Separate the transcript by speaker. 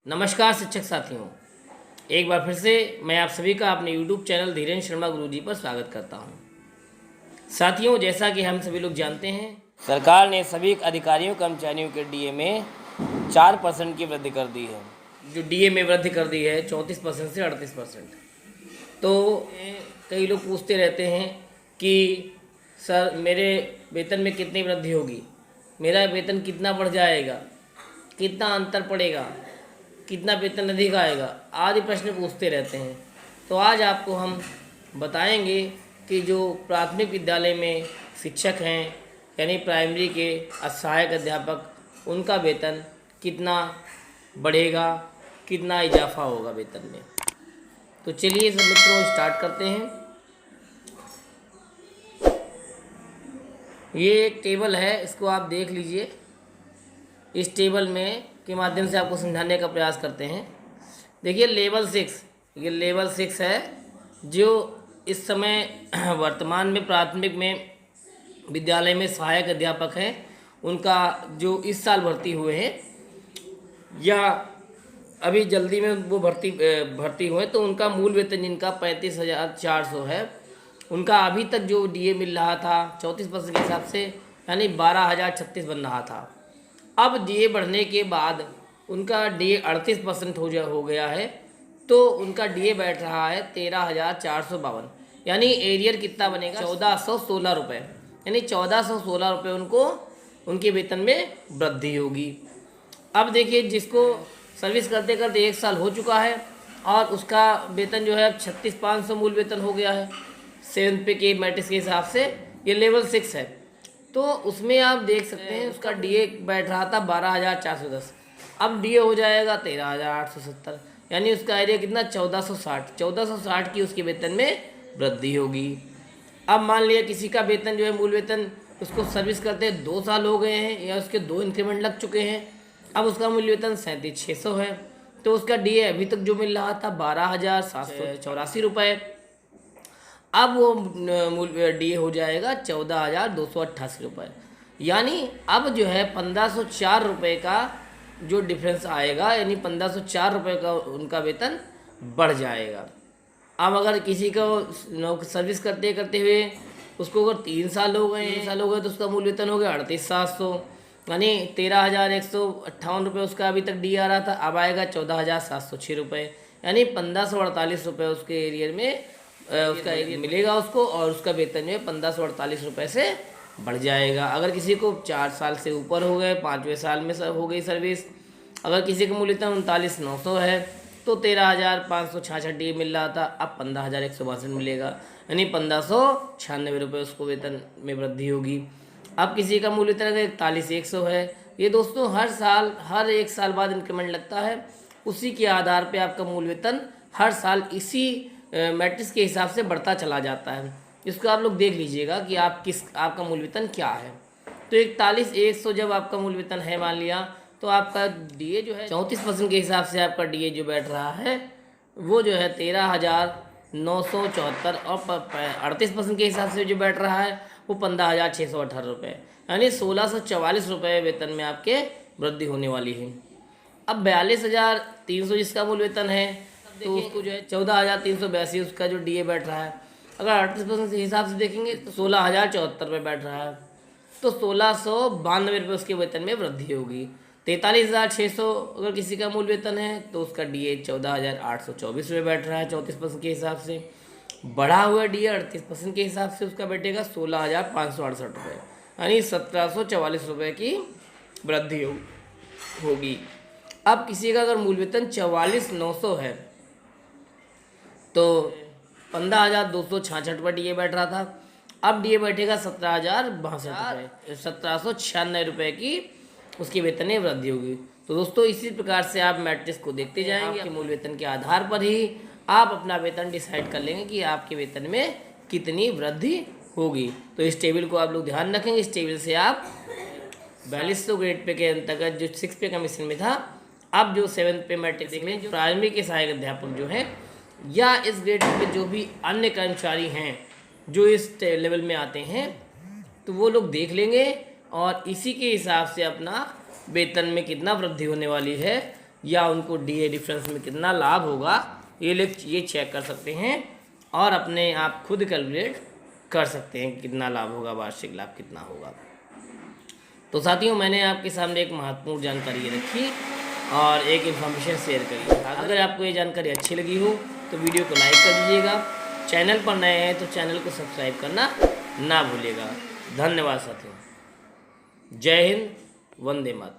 Speaker 1: नमस्कार शिक्षक साथियों, एक बार फिर से मैं आप सभी का अपने YouTube चैनल धीरेन्द्र शर्मा गुरुजी पर स्वागत करता हूं। साथियों, जैसा कि हम सभी लोग जानते हैं, सरकार ने सभी अधिकारियों कर्मचारियों के डीए में 4% की वृद्धि कर दी है। जो डीए में वृद्धि कर दी है 34% से 38%। तो कई लोग पूछते रहते हैं कि सर मेरे वेतन में कितनी वृद्धि होगी, मेरा वेतन कितना बढ़ जाएगा, कितना अंतर पड़ेगा, कितना वेतन अधिक आएगा, आदि प्रश्न पूछते रहते हैं। तो आज आपको हम बताएंगे कि जो प्राथमिक विद्यालय में शिक्षक हैं यानी प्राइमरी के सहायक अध्यापक, उनका वेतन कितना बढ़ेगा, कितना इजाफा होगा वेतन में। तो चलिए सब मित्रों स्टार्ट करते हैं। ये एक टेबल है, इसको आप देख लीजिए। इस टेबल में के माध्यम से आपको समझाने का प्रयास करते हैं। देखिए लेवल 6, ये लेवल 6 है जो इस समय वर्तमान में प्राथमिक में विद्यालय में सहायक अध्यापक हैं, उनका जो इस साल भर्ती हुए हैं या अभी जल्दी में वो भर्ती हुए, तो उनका मूल वेतन जिनका 35,400 है, उनका अभी तक जो डीए मिल रहा था 34% के हिसाब से यानी 12,036 बन रहा था। अब डीए बढ़ने के बाद उनका डीए 38% हो गया है, तो उनका डीए बैठ रहा है 13,452। यानी एरियर कितना बनेगा 1,416 रुपये, यानी 1,416 रुपये उनको उनके वेतन में वृद्धि होगी। अब देखिए, जिसको सर्विस करते करते 1 साल हो चुका है और उसका वेतन जो है अब 36,500 मूल वेतन हो गया है 7th पे के मैट्रिक्स के हिसाब से, ये लेवल 6 है। तो उसमें आप देख सकते हैं उसका डीए बैठ रहा था 12,410, अब डीए हो जाएगा 13,870, यानी उसका एरिया कितना 1,460 की उसके वेतन में वृद्धि होगी। अब मान लिया किसी का वेतन जो है मूल वेतन, उसको सर्विस करते 2 साल हो गए हैं या उसके 2 इंक्रीमेंट लग चुके हैं, अब उसका मूल वेतन 37,600 है, तो उसका डीए अभी तक जो मिल रहा था 12,784 रुपये, अब वो मूल डीए हो जाएगा 14,288 रुपये। यानी अब जो है 1,504 रुपये का जो डिफरेंस आएगा, यानी 1,504 रुपये का उनका वेतन बढ़ जाएगा। अब अगर किसी को सर्विस करते करते हुए उसको अगर 3 साल हो गए तो उसका मूल वेतन हो गया 38,700, यानी 13,158 रुपये उसका अभी तक डी आ रहा था, अब आएगा 14,706 रुपये, यानी 1,548 रुपये उसके एरियर में उसका एरिया मिलेगा उसको, और उसका वेतन जो है 1,548 रुपये से बढ़ जाएगा। अगर किसी को 4 साल से ऊपर हो गए, 5वें साल में हो गई सर्विस, अगर किसी का मूल वेतन 39,900 है तो 13,566 डी मिल रहा था, अब 15,162 मिलेगा, यानी 1,596 रुपये उसको वेतन में वृद्धि होगी। अब किसी का मूल वेतन अगर 41,100 है, ये दोस्तों हर साल हर 1 साल बाद इंक्रीमेंट लगता है, उसी के आधार पर आपका मूल वेतन हर साल इसी मैट्रिक्स के हिसाब से बढ़ता चला जाता है। इसको आप लोग देख लीजिएगा कि आपका मूल वेतन क्या है। तो 41,100 जब आपका मूल वेतन है मान लिया, तो आपका डीए जो है 34% के हिसाब से आपका डीए जो बैठ रहा है वो जो है 13,974, और 38% के हिसाब से जो बैठ रहा है वो 15,618 रुपये, यानी 1,644 रुपये वेतन में आपके वृद्धि होने वाली है। अब 42,300 जिसका मूल वेतन है, तो उसको जो है 14,382 उसका जो डीए बैठ रहा है। अगर 38% के हिसाब से देखेंगे तो 16,074 रुपये बैठ रहा है, तो 1,692 रुपये उसके वेतन में वृद्धि होगी। 43,600 अगर किसी का मूल वेतन है तो उसका डीए 14,824 रुपये बैठ रहा है 34% के हिसाब से। बढ़ा हुआ डीए 38% के हिसाब से उसका बैठेगा 16,568 रुपये, यानी 1,744 रुपये की वृद्धि होगी। अब किसी का अगर मूल वेतन 44,900 है तो 15,266 पर डीए बैठ रहा था, अब डीए बैठेगा 17,062 रुपये, 1,796 रुपये की उसके वेतन में वृद्धि होगी। तो दोस्तों इसी प्रकार से आप मैट्रिक्स को देखते जाएंगे, आपके मूल वेतन के आधार पर ही आप अपना वेतन डिसाइड कर लेंगे कि आपके वेतन में कितनी वृद्धि होगी। तो इस टेबल को आप लोग ध्यान रखेंगे। इस टेबल से आप 4200 ग्रेड पे के अंतर्गत जो 6 पे कमीशन में था, अब जो 7th पे मैट्रिक्स में जो प्राइमरी के सहायक अध्यापक जो हैं या इस ग्रेड पे जो भी अन्य कर्मचारी हैं जो इस लेवल में आते हैं, तो वो लोग देख लेंगे और इसी के हिसाब से अपना वेतन में कितना वृद्धि होने वाली है या उनको डीए डिफरेंस में कितना लाभ होगा, ये चेक कर सकते हैं और अपने आप खुद कैलकुलेट कर सकते हैं कितना लाभ होगा, वार्षिक लाभ कितना होगा। तो साथियों, मैंने आपके सामने एक महत्वपूर्ण जानकारी रखी और एक इन्फॉर्मेशन शेयर करी। अगर आपको ये जानकारी अच्छी लगी हो तो वीडियो को लाइक कर दीजिएगा। चैनल पर नए हैं तो चैनल को सब्सक्राइब करना ना भूलिएगा। धन्यवाद साथियों। जय हिंद, वंदे मातरम।